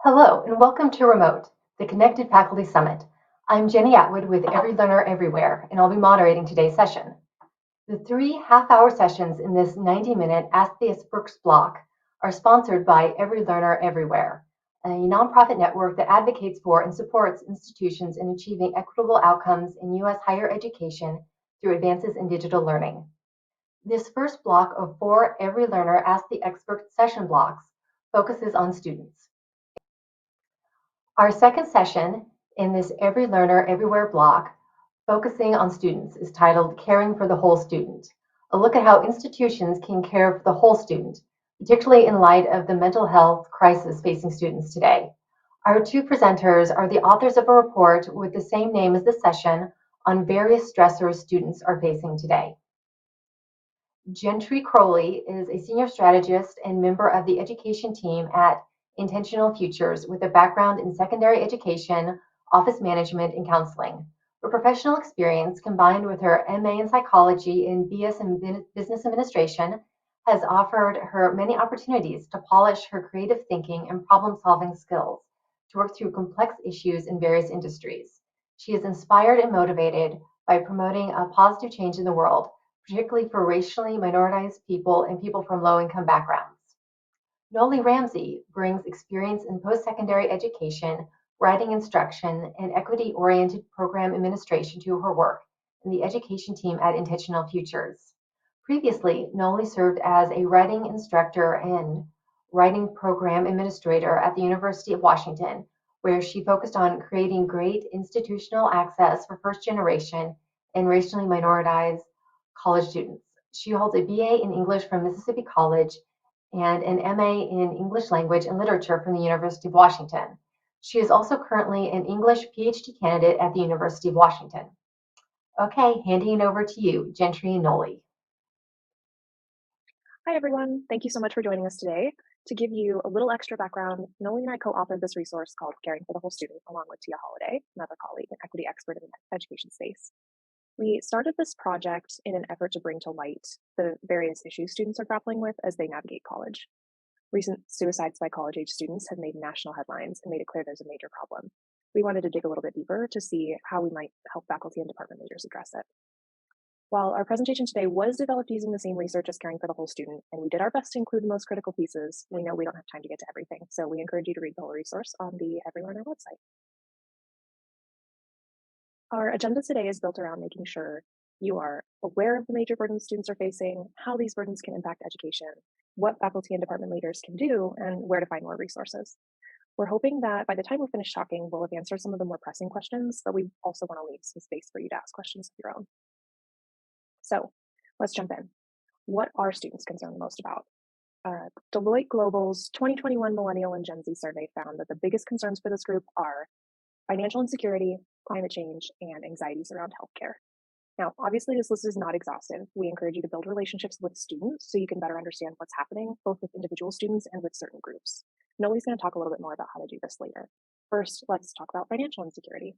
Hello, and welcome to Remote, the Connected Faculty Summit. I'm Jenni Atwood with Every Learner Everywhere, and I'll be moderating today's session. The 3 half-hour sessions in this 90-minute Ask the Experts block are sponsored by Every Learner Everywhere, a nonprofit network that advocates for and supports institutions in achieving equitable outcomes in U.S. higher education through advances in digital learning. This first block of 4 Every Learner Ask the Expert session blocks focuses on students. Our second session in this Every Learner Everywhere block, focusing on students, is titled Caring for the Whole Student, a look at how institutions can care for the whole student, particularly in light of the mental health crisis facing students today. Our 2 presenters are the authors of a report with the same name as the session on various stressors students are facing today. Gentry Crowley is a senior strategist and member of the education team at Intentional Futures with a background in secondary education, office management, and counseling. Her professional experience, combined with her MA in psychology and BS in business administration, has offered her many opportunities to polish her creative thinking and problem-solving skills to work through complex issues in various industries. She is inspired and motivated by promoting a positive change in the world, particularly for racially minoritized people and people from low-income backgrounds. Nolie Ramsay brings experience in post-secondary education, writing instruction, and equity-oriented program administration to her work in the education team at Intentional Futures. Previously, Nolie served as a writing instructor and writing program administrator at the University of Washington, where she focused on creating great institutional access for first-generation and racially minoritized college students. She holds a BA in English from Mississippi College and an MA in English Language and Literature from the University of Washington. She is also currently an English PhD candidate at the University of Washington. Okay, handing it over to you, Gentry and Nolie. Hi, everyone. Thank you so much for joining us today. To give you a little extra background, Nolie and I co-authored this resource called Caring for the Whole Student, along with Tia Holiday, another colleague and equity expert in the education space. We started this project in an effort to bring to light the various issues students are grappling with as they navigate college. Recent suicides by college-age students have made national headlines and made it clear there's a major problem. We wanted to dig a little bit deeper to see how we might help faculty and department leaders address it. While our presentation today was developed using the same research as Caring for the Whole Student, and we did our best to include the most critical pieces, we know we don't have time to get to everything, so we encourage you to read the whole resource on the Every Learner website. Our agenda today is built around making sure you are aware of the major burdens students are facing, how these burdens can impact education, what faculty and department leaders can do, and where to find more resources. We're hoping that by the time we're finished talking, we'll have answered some of the more pressing questions, but we also want to leave some space for you to ask questions of your own. So let's jump in. What are students concerned most about? Deloitte Global's 2021 Millennial and Gen Z survey found that the biggest concerns for this group are financial insecurity, climate change, and anxieties around healthcare. Now, obviously, this list is not exhaustive. We encourage you to build relationships with students so you can better understand what's happening, both with individual students and with certain groups. Nolie's going to talk a little bit more about how to do this later. First, let's talk about financial insecurity.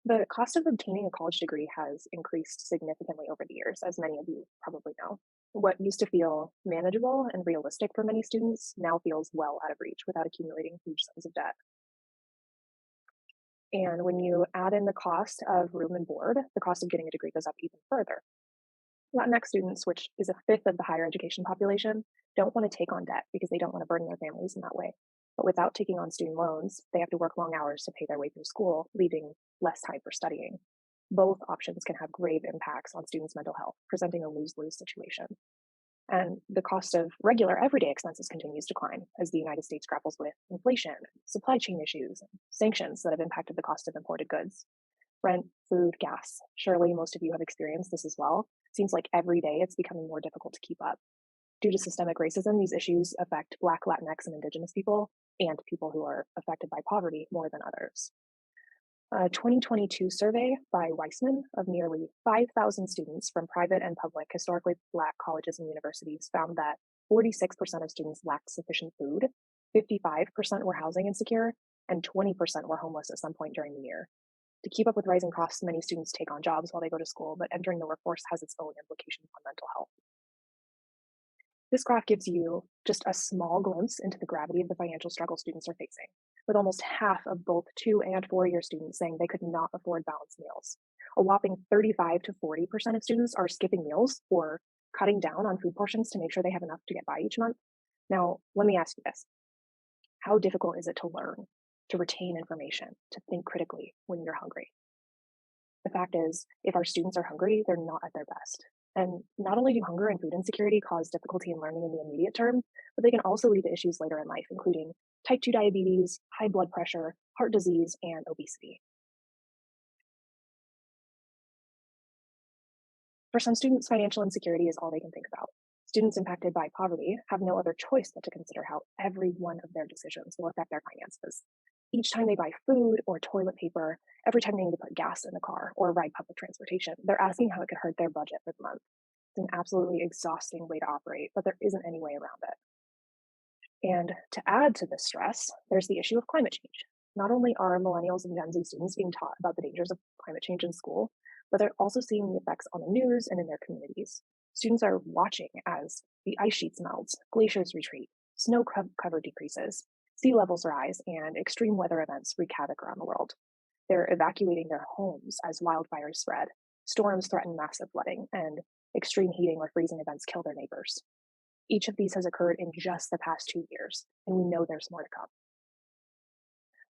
The cost of obtaining a college degree has increased significantly over the years, as many of you probably know. What used to feel manageable and realistic for many students now feels well out of reach without accumulating huge sums of debt. And when you add in the cost of room and board, the cost of getting a degree goes up even further. Latinx students, which is a fifth of the higher education population, don't want to take on debt because they don't want to burden their families in that way. But without taking on student loans, they have to work long hours to pay their way through school, leaving less time for studying. Both options can have grave impacts on students' mental health, presenting a lose-lose situation. And the cost of regular everyday expenses continues to climb as the United States grapples with inflation, supply chain issues, and sanctions that have impacted the cost of imported goods. Rent, food, gas. Surely most of you have experienced this as well. It seems like every day it's becoming more difficult to keep up. Due to systemic racism, these issues affect Black, Latinx, and Indigenous people, and people who are affected by poverty more than others. A 2022 survey by Weissman of nearly 5,000 students from private and public historically Black colleges and universities found that 46% of students lacked sufficient food, 55% were housing insecure, and 20% were homeless at some point during the year. To keep up with rising costs, many students take on jobs while they go to school, but entering the workforce has its own implications on mental health. This graph gives you just a small glimpse into the gravity of the financial struggle students are facing, with almost half of both 2 and 4-year students saying they could not afford balanced meals. A whopping 35 to 40% of students are skipping meals or cutting down on food portions to make sure they have enough to get by each month. Now, let me ask you this. How difficult is it to learn, to retain information, to think critically when you're hungry? The fact is, if our students are hungry, they're not at their best. And not only do hunger and food insecurity cause difficulty in learning in the immediate term, but they can also lead to issues later in life, including type 2 diabetes, high blood pressure, heart disease, and obesity. For some students, financial insecurity is all they can think about. Students impacted by poverty have no other choice but to consider how every one of their decisions will affect their finances. Each time they buy food or toilet paper, every time they need to put gas in the car or ride public transportation, they're asking how it could hurt their budget for the month. It's an absolutely exhausting way to operate, but there isn't any way around it. And to add to this stress, there's the issue of climate change. Not only are millennials and Gen Z students being taught about the dangers of climate change in school, but they're also seeing the effects on the news and in their communities. Students are watching as the ice sheets melt, glaciers retreat, snow cover decreases, sea levels rise, and extreme weather events wreak havoc around the world. They're evacuating their homes as wildfires spread, storms threaten massive flooding, and extreme heating or freezing events kill their neighbors. Each of these has occurred in just the past 2 years, and we know there's more to come.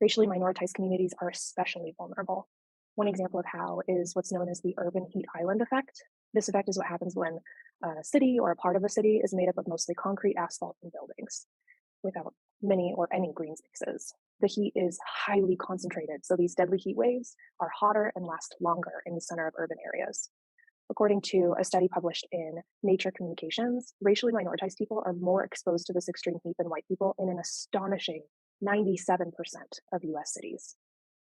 Racially minoritized communities are especially vulnerable. One example of how is what's known as the urban heat island effect. This effect is what happens when a city or a part of a city is made up of mostly concrete, asphalt, and buildings without many or any green spaces. The heat is highly concentrated, so these deadly heat waves are hotter and last longer in the center of urban areas. According to a study published in Nature Communications, racially minoritized people are more exposed to this extreme heat than white people in an astonishing 97% of US cities.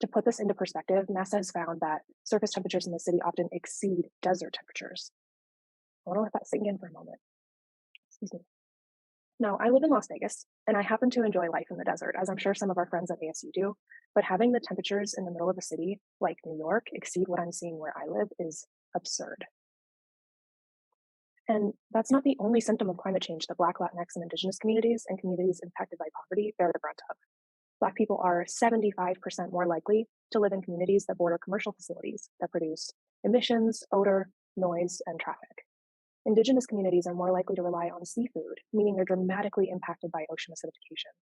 To put this into perspective, NASA has found that surface temperatures in the city often exceed desert temperatures. I want to let that sink in for a moment. Excuse me. Now, I live in Las Vegas, and I happen to enjoy life in the desert, as I'm sure some of our friends at ASU do. But having the temperatures in the middle of a city like New York exceed what I'm seeing where I live is absurd. And that's not the only symptom of climate change that Black, Latinx, and Indigenous communities and communities impacted by poverty bear the brunt of. Black people are 75% more likely to live in communities that border commercial facilities that produce emissions, odor, noise, and traffic. Indigenous communities are more likely to rely on seafood, meaning they're dramatically impacted by ocean acidification.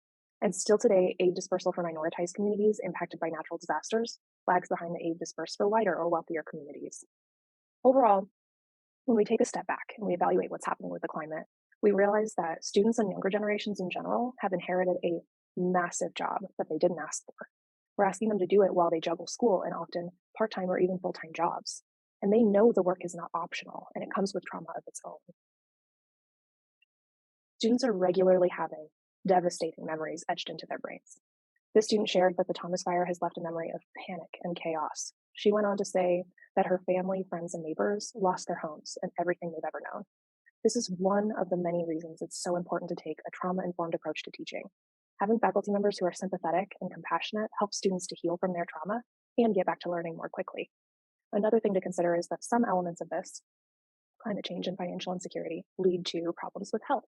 And still today, aid dispersal for minoritized communities impacted by natural disasters lags behind the aid dispersed for whiter or wealthier communities. Overall, when we take a step back and we evaluate what's happening with the climate, we realize that students and younger generations in general have inherited a massive job that they didn't ask for. We're asking them to do it while they juggle school and often part-time or even full-time jobs. And they know the work is not optional and it comes with trauma of its own. Students are regularly having devastating memories etched into their brains. This student shared that the Thomas fire has left a memory of panic and chaos. She went on to say that her family, friends, and neighbors lost their homes and everything they've ever known. This is one of the many reasons it's so important to take a trauma-informed approach to teaching. Having faculty members who are sympathetic and compassionate helps students to heal from their trauma and get back to learning more quickly. Another thing to consider is that some elements of this, climate change and financial insecurity, lead to problems with health.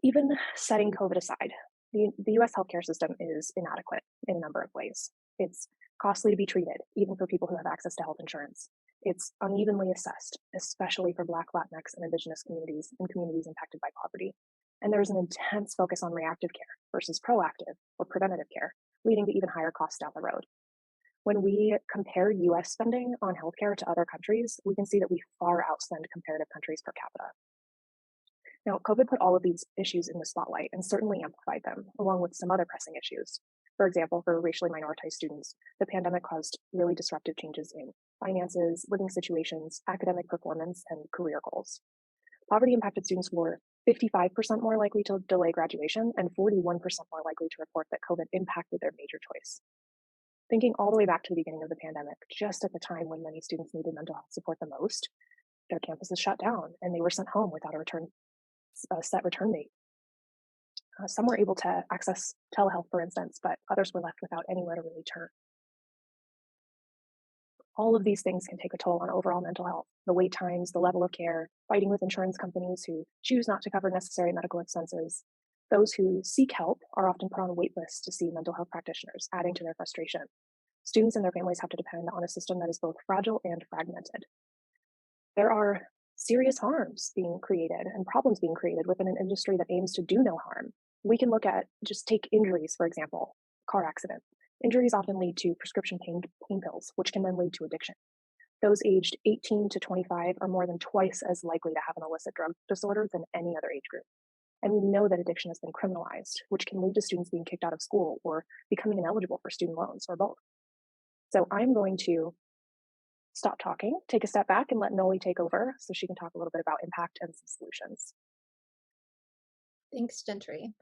Even setting COVID aside, the US healthcare system is inadequate in a number of ways. It's costly to be treated, even for people who have access to health insurance. It's unevenly assessed, especially for Black, Latinx, and Indigenous communities and communities impacted by poverty. And there's an intense focus on reactive care versus proactive or preventative care, leading to even higher costs down the road. When we compare US spending on healthcare to other countries, we can see that we far outspend comparative countries per capita. Now, COVID put all of these issues in the spotlight and certainly amplified them, along with some other pressing issues. For example, for racially minoritized students, the pandemic caused really disruptive changes in finances, living situations, academic performance, and career goals. Poverty impacted students were 55% more likely to delay graduation and 41% more likely to report that COVID impacted their major choice. Thinking all the way back to the beginning of the pandemic, just at the time when many students needed mental health support the most, their campuses shut down and they were sent home without a set return date. Some were able to access telehealth, for instance, but others were left without anywhere to really turn. All of these things can take a toll on overall mental health, the wait times, the level of care, fighting with insurance companies who choose not to cover necessary medical expenses. Those who seek help are often put on wait lists to see mental health practitioners, adding to their frustration. Students and their families have to depend on a system that is both fragile and fragmented. There are serious harms being created and problems being created within an industry that aims to do no harm. We can look at, just take injuries, for example, car accident. Injuries often lead to prescription pain pills, which can then lead to addiction. Those aged 18 to 25 are more than twice as likely to have an illicit drug disorder than any other age group. And we know that addiction has been criminalized, which can lead to students being kicked out of school or becoming ineligible for student loans or both. So I'm going to stop talking, take a step back, and let Nolie take over so she can talk a little bit about impact and some solutions. Thanks, Gentry.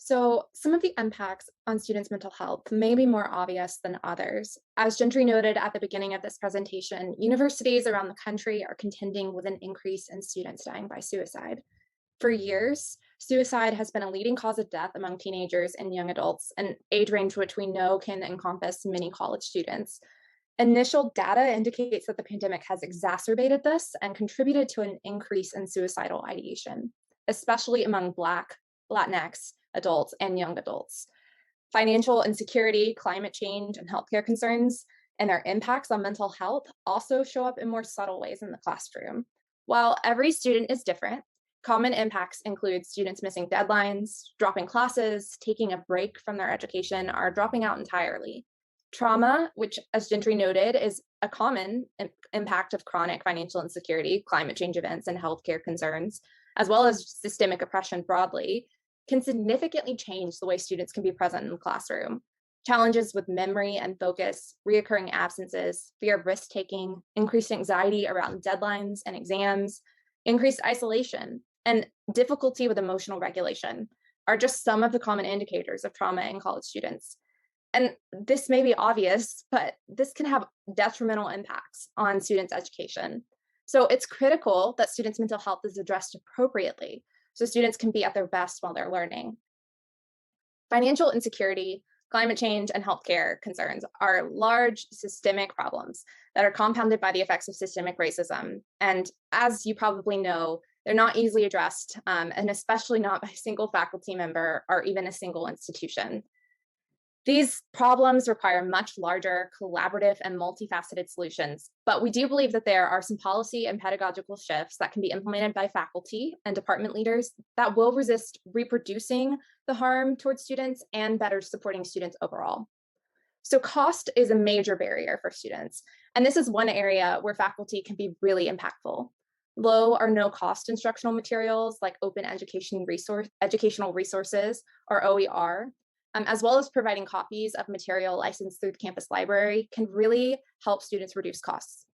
So some of the impacts on students' mental health may be more obvious than others. As Gentry noted at the beginning of this presentation, universities around the country are contending with an increase in students dying by suicide. For years, suicide has been a leading cause of death among teenagers and young adults, an age range which we know can encompass many college students. Initial data indicates that the pandemic has exacerbated this and contributed to an increase in suicidal ideation, especially among Black, Latinx adults, and young adults. Financial insecurity, climate change, and healthcare concerns and their impacts on mental health also show up in more subtle ways in the classroom. While every student is different, common impacts include students missing deadlines, dropping classes, taking a break from their education, or dropping out entirely. Trauma, which, as Gentry noted, is a common impact of chronic financial insecurity, climate change events, and healthcare concerns, as well as systemic oppression broadly, can significantly change the way students can be present in the classroom. Challenges with memory and focus, reoccurring absences, fear of risk-taking, increased anxiety around deadlines and exams, increased isolation, and difficulty with emotional regulation are just some of the common indicators of trauma in college students. And this may be obvious, but this can have detrimental impacts on students' education. So it's critical that students' mental health is addressed appropriately so students can be at their best while they're learning. Financial insecurity, climate change, and healthcare concerns are large systemic problems that are compounded by the effects of systemic racism. And as you probably know, they're not easily addressed, and especially not by a single faculty member or even a single institution. These problems require much larger, collaborative, and multifaceted solutions, but we do believe that there are some policy and pedagogical shifts that can be implemented by faculty and department leaders that will resist reproducing the harm towards students and better supporting students overall. So cost is a major barrier for students, and this is one area where faculty can be really impactful. Low or no cost instructional materials like open educational resources, or OER, as well as providing copies of material licensed through the campus library can really help students reduce costs.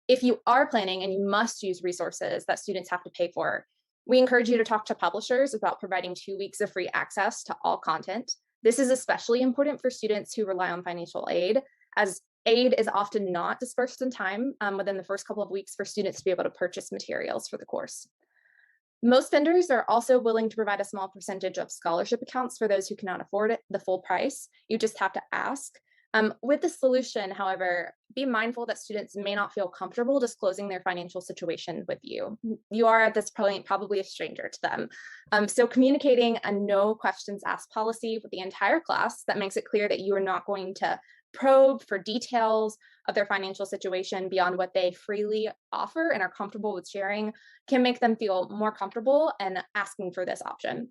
If you are planning and you must use resources that students have to pay for, we encourage you to talk to publishers about providing 2 weeks of free access to all content. This is especially important for students who rely on financial aid, as aid is often not dispersed in time within the first couple of weeks for students to be able to purchase materials for the course. Most vendors are also willing to provide a small percentage of scholarship accounts for those who cannot afford it, the full price. You just have to ask. With the solution, however, be mindful that students may not feel comfortable disclosing their financial situation with you. You are at this point probably a stranger to them. So communicating a no questions asked policy with the entire class that makes it clear that you are not going to probe for details of their financial situation beyond what they freely offer and are comfortable with sharing can make them feel more comfortable and asking for this option.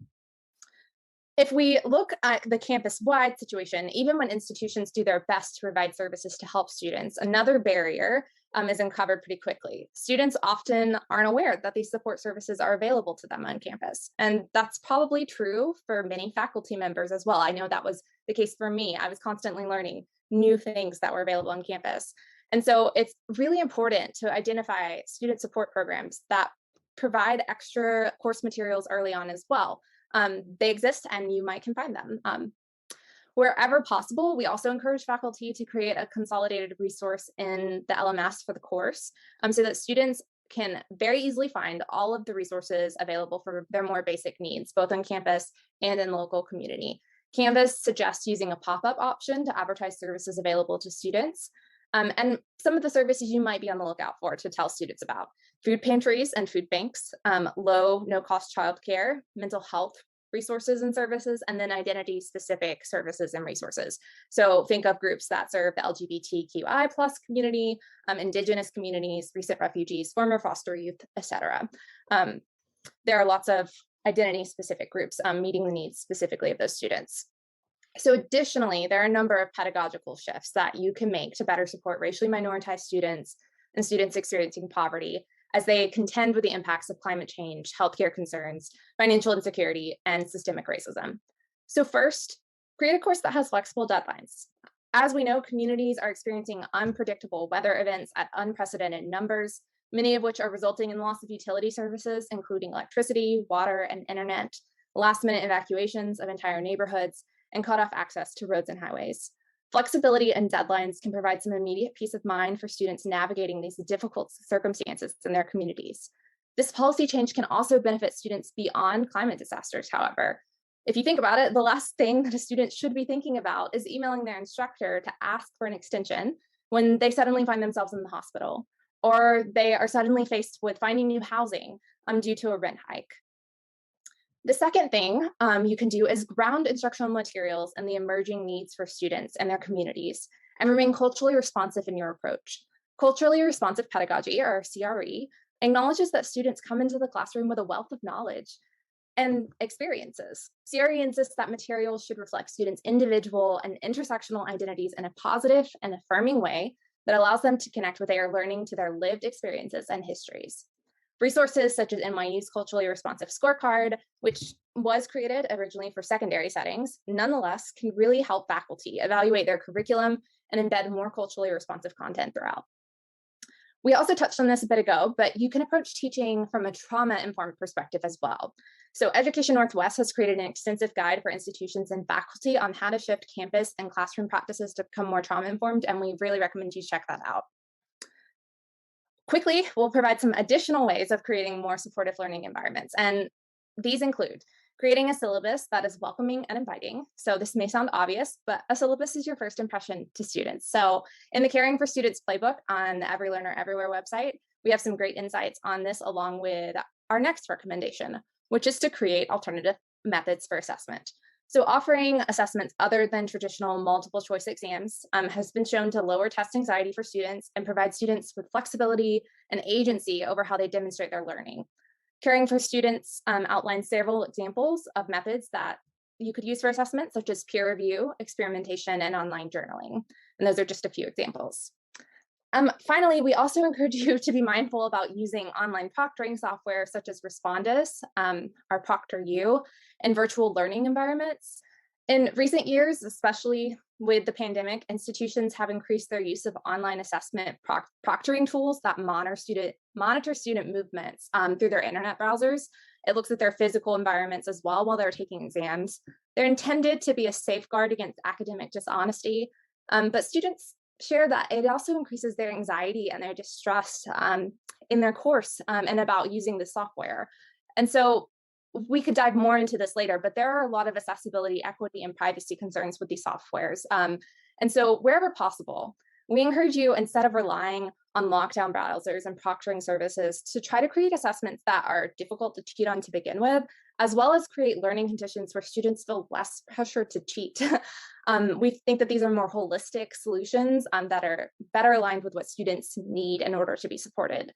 If we look at the campus-wide situation, even when institutions do their best to provide services to help students, another barrier is uncovered pretty quickly. Students often aren't aware that these support services are available to them on campus. And that's probably true for many faculty members as well. I know that was the case for me. I was constantly learning new things that were available on campus. And so it's really important to identify student support programs that provide extra course materials early on as well. They exist and you can find them. Wherever possible, we also encourage faculty to create a consolidated resource in the LMS for the course so that students can very easily find all of the resources available for their more basic needs, both on campus and in local community. Canvas suggests using a pop-up option to advertise services available to students. And some of the services you might be on the lookout for to tell students about: food pantries and food banks, low, no-cost childcare, mental health resources and services, and then identity-specific services and resources. So think of groups that serve the LGBTQI plus community, Indigenous communities, recent refugees, former foster youth, etc. There are lots of identity-specific groups meeting the needs specifically of those students. So additionally, there are a number of pedagogical shifts that you can make to better support racially minoritized students and students experiencing poverty as they contend with the impacts of climate change, healthcare concerns, financial insecurity, and systemic racism. So first, create a course that has flexible deadlines. As we know, communities are experiencing unpredictable weather events at unprecedented numbers, many of which are resulting in loss of utility services, including electricity, water, and internet, last-minute evacuations of entire neighborhoods, and cut off access to roads and highways. Flexibility and deadlines can provide some immediate peace of mind for students navigating these difficult circumstances in their communities. This policy change can also benefit students beyond climate disasters, however. If you think about it, the last thing that a student should be thinking about is emailing their instructor to ask for an extension when they suddenly find themselves in the hospital, or they are suddenly faced with finding new housing due to a rent hike. The second thing you can do is ground instructional materials and the emerging needs for students and their communities, and remain culturally responsive in your approach. Culturally responsive pedagogy, or CRE, acknowledges that students come into the classroom with a wealth of knowledge and experiences. CRE insists that materials should reflect students' individual and intersectional identities in a positive and affirming way that allows them to connect what they are learning to their lived experiences and histories. Resources such as NYU's Culturally Responsive Scorecard, which was created originally for secondary settings, nonetheless can really help faculty evaluate their curriculum and embed more culturally responsive content throughout. We also touched on this a bit ago, but you can approach teaching from a trauma-informed perspective as well. So Education Northwest has created an extensive guide for institutions and faculty on how to shift campus and classroom practices to become more trauma-informed, and we really recommend you check that out. Quickly, we'll provide some additional ways of creating more supportive learning environments, and these include creating a syllabus that is welcoming and inviting. So this may sound obvious, but a syllabus is your first impression to students. So in the Caring for Students playbook on the Every Learner Everywhere website, we have some great insights on this, along with our next recommendation, which is to create alternative methods for assessment. So offering assessments other than traditional multiple choice exams has been shown to lower test anxiety for students and provide students with flexibility and agency over how they demonstrate their learning. Caring for Students outlines several examples of methods that you could use for assessment, such as peer review, experimentation, and online journaling. And those are just a few examples. Finally, we also encourage you to be mindful about using online proctoring software such as Respondus, or ProctorU, and virtual learning environments. In recent years, especially with the pandemic, institutions have increased their use of online assessment proctoring tools that monitor student movements through their internet browsers. It looks at their physical environments as well while they're taking exams. They're intended to be a safeguard against academic dishonesty, but students share that it also increases their anxiety and their distrust in their course and about using the software. And so we could dive more into this later, but there are a lot of accessibility, equity, and privacy concerns with these softwares. And so wherever possible, we encourage you, instead of relying on lockdown browsers and proctoring services, to try to create assessments that are difficult to cheat on to begin with, as well as create learning conditions where students feel less pressure to cheat. We think that these are more holistic solutions that are better aligned with what students need in order to be supported.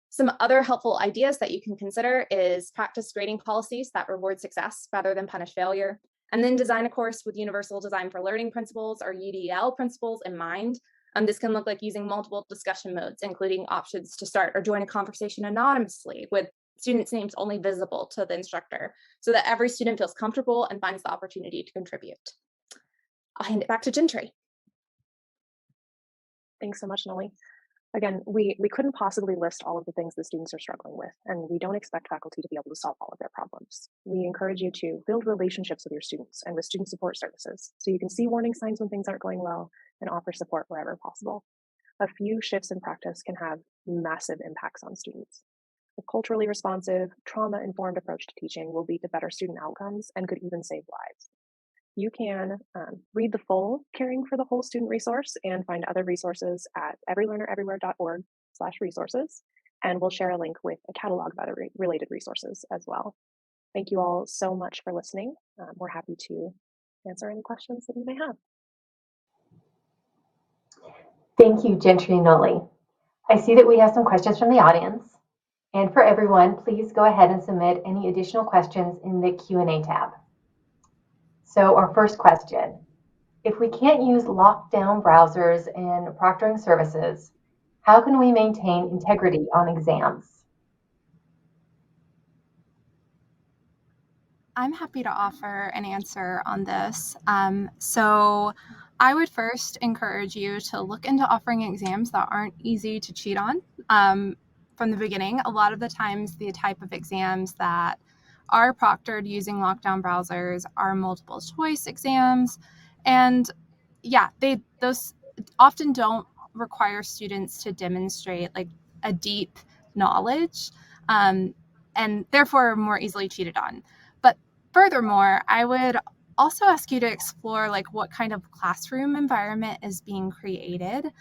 Some other helpful ideas that you can consider is practice grading policies that reward success rather than punish failure, and then design a course with Universal Design for Learning principles, or UDL principles, in mind. This can look like using multiple discussion modes, including options to start or join a conversation anonymously with students' names only visible to the instructor, so that every student feels comfortable and finds the opportunity to contribute. I'll hand it back to Gentry. Thanks so much, Nolie. Again, we couldn't possibly list all of the things the students are struggling with, and we don't expect faculty to be able to solve all of their problems. We encourage you to build relationships with your students and with student support services, so you can see warning signs when things aren't going well and offer support wherever possible. A few shifts in practice can have massive impacts on students. A culturally responsive, trauma-informed approach to teaching will lead to better student outcomes and could even save lives. you can read the full Caring for the Whole Student resource and find other resources at everylearnereverywhere.org/resources. And we'll share a link with a catalog of other related resources as well. Thank you all so much for listening. We're happy to answer any questions that you may have. Thank you, Gentry and Nolie. I see that we have some questions from the audience. And for everyone, please go ahead and submit any additional questions in the Q&A tab. So our first question, if we can't use lockdown browsers and proctoring services, how can we maintain integrity on exams? I'm happy to offer an answer on this. So I would first encourage you to look into offering exams that aren't easy to cheat on from the beginning. A lot of the times the type of exams that are proctored using lockdown browsers are multiple choice exams. And yeah, those often don't require students to demonstrate like a deep knowledge and therefore are more easily cheated on. But furthermore, I would also ask you to explore like what kind of classroom environment is being created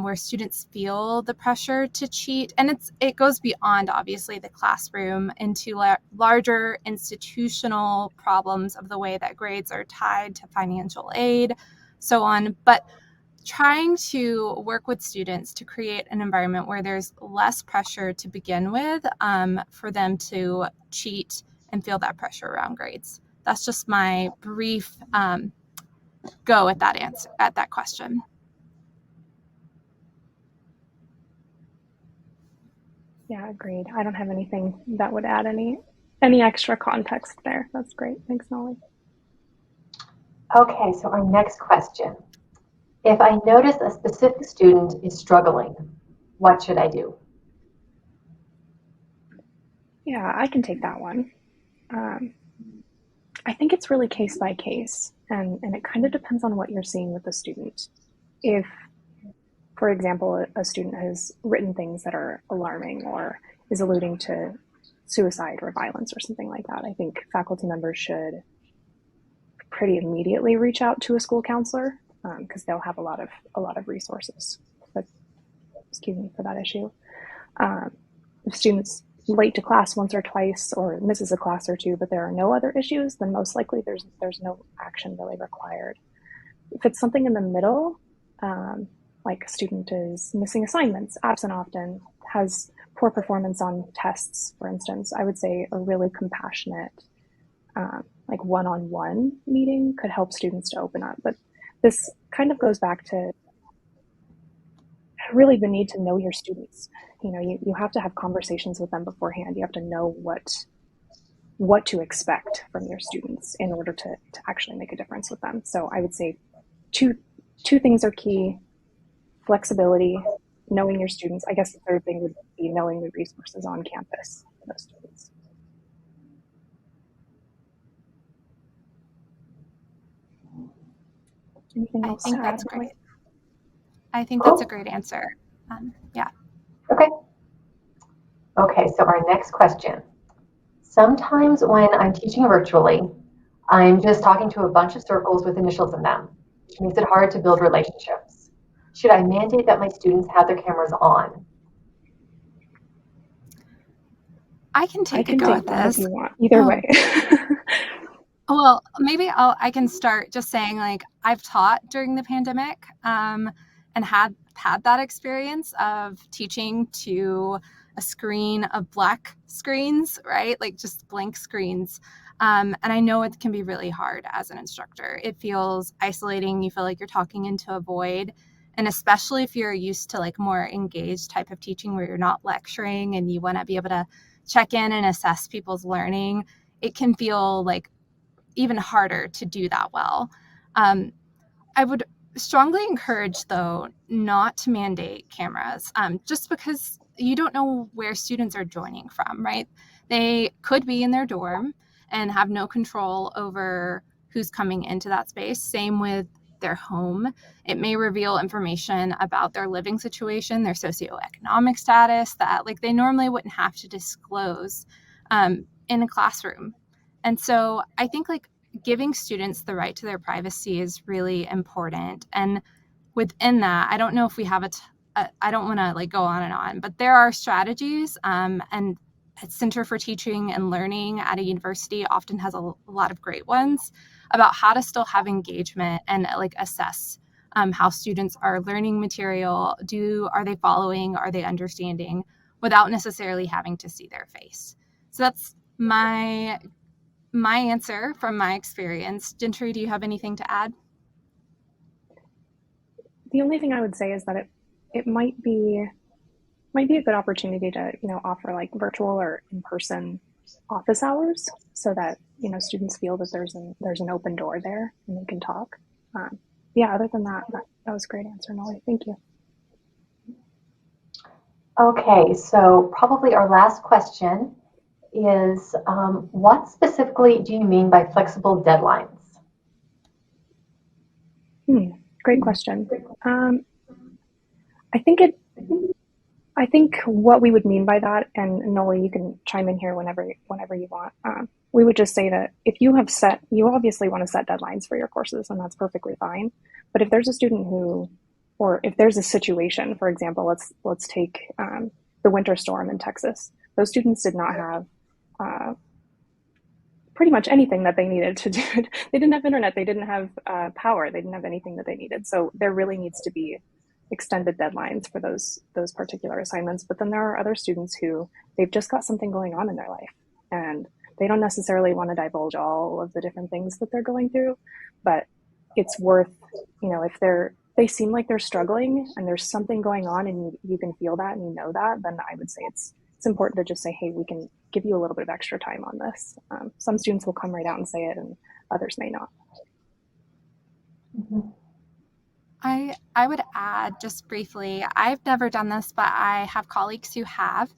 where students feel the pressure to cheat. And it goes beyond obviously the classroom into larger institutional problems of the way that grades are tied to financial aid, so on. But trying to work with students to create an environment where there's less pressure to begin with for them to cheat and feel that pressure around grades. That's just my brief go at that answer, at that question. Yeah, agreed. I don't have anything that would add any extra context there. That's great. Thanks, Nolie. Okay, so our next question. If I notice a specific student is struggling, what should I do? Yeah, I can take that one. I think it's really case by case, and it kind of depends on what you're seeing with the student. If, for example, a student has written things that are alarming or is alluding to suicide or violence or something like that, I think faculty members should pretty immediately reach out to a school counselor because they'll have a lot of resources. But excuse me for that issue. If students late to class once or twice or misses a class or two, but there are no other issues, then most likely there's no action really required. If it's something in the middle, like a student is missing assignments, absent often, has poor performance on tests, for instance, I would say a really compassionate, like one-on-one meeting could help students to open up. But this kind of goes back to really the need to know your students. You have to have conversations with them beforehand. You have to know what to expect from your students in order to actually make a difference with them. So I would say two things are key: flexibility, knowing your students. I guess the third thing would be knowing the resources on campus for those students. Anything else? I think that's great. I think that's a great answer. Yeah. Okay, so our next question. Sometimes when I'm teaching virtually, I'm just talking to a bunch of circles with initials in them, which makes it hard to build relationships. Should I mandate that my students have their cameras on? I can take a go at this. If you want. Either way. Well, maybe I can start just saying like I've taught during the pandemic and had that experience of teaching to a screen of black screens, right? Like just blank screens. And I know it can be really hard as an instructor. It feels isolating. You feel like you're talking into a void. And especially if you're used to like more engaged type of teaching where you're not lecturing and you want to be able to check in and assess people's learning, it can feel like even harder to do that well. I would strongly encourage, though, not to mandate cameras, just because you don't know where students are joining from, right? They could be in their dorm and have no control over who's coming into that space. Same with their home. It may reveal information about their living situation, their socioeconomic status that like they normally wouldn't have to disclose in a classroom. And so I think like giving students the right to their privacy is really important. And within that, I don't know if we have I don't want to like go on and on, but there are strategies, and Center for Teaching and Learning at a university often has a lot of great ones about how to still have engagement and like assess how students are learning material. Are they following? Are they understanding? Without necessarily having to see their face. So that's my answer from my experience. Gentry, do you have anything to add? The only thing I would say is that it might be a good opportunity to offer like virtual or in-person office hours so that students feel that there's an open door there and they can talk. Yeah, other than that was a great answer, Nolie. Thank you. Okay, so probably our last question is, what specifically do you mean by flexible deadlines? Great question. I think what we would mean by that, and Nolie, you can chime in here whenever you want. We would just say that if you obviously want to set deadlines for your courses, and that's perfectly fine. But if there's a student or if there's a situation, for example, let's take the winter storm in Texas. Those students did not have pretty much anything that they needed to do. They didn't have internet. They didn't have power. They didn't have anything that they needed. So there really needs to be extended deadlines for those particular assignments. But then there are other students who they've just got something going on in their life and they don't necessarily want to divulge all of the different things that they're going through, but it's worth, if they seem like they're struggling and there's something going on and you can feel that and that, then I would say it's important to just say, hey, we can give you a little bit of extra time on this. Some students will come right out and say it and others may not. Mm-hmm. I would add just briefly, I've never done this, but I have colleagues who have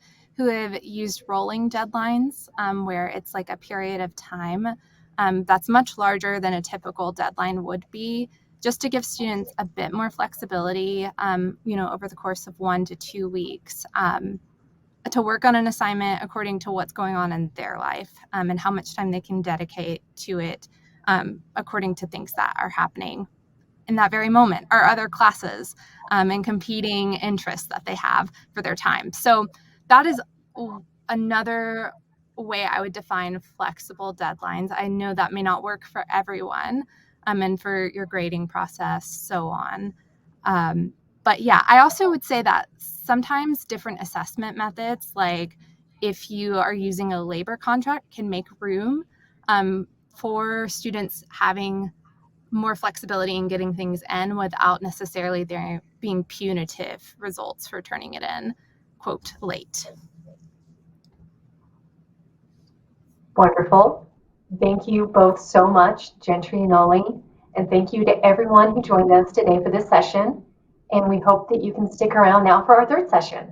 used rolling deadlines where it's like a period of time that's much larger than a typical deadline would be, just to give students a bit more flexibility, over the course of 1 to 2 weeks to work on an assignment according to what's going on in their life and how much time they can dedicate to it according to things that are happening in that very moment, or other classes and competing interests that they have for their time. So that is another way I would define flexible deadlines. I know that may not work for everyone and for your grading process, so on. But yeah, I also would say that sometimes different assessment methods, like if you are using a labor contract, can make room for students having more flexibility in getting things in without necessarily there being punitive results for turning it in, quote, late. Wonderful. Thank you both so much, Gentry and Nolie, and thank you to everyone who joined us today for this session. And we hope that you can stick around now for our third session.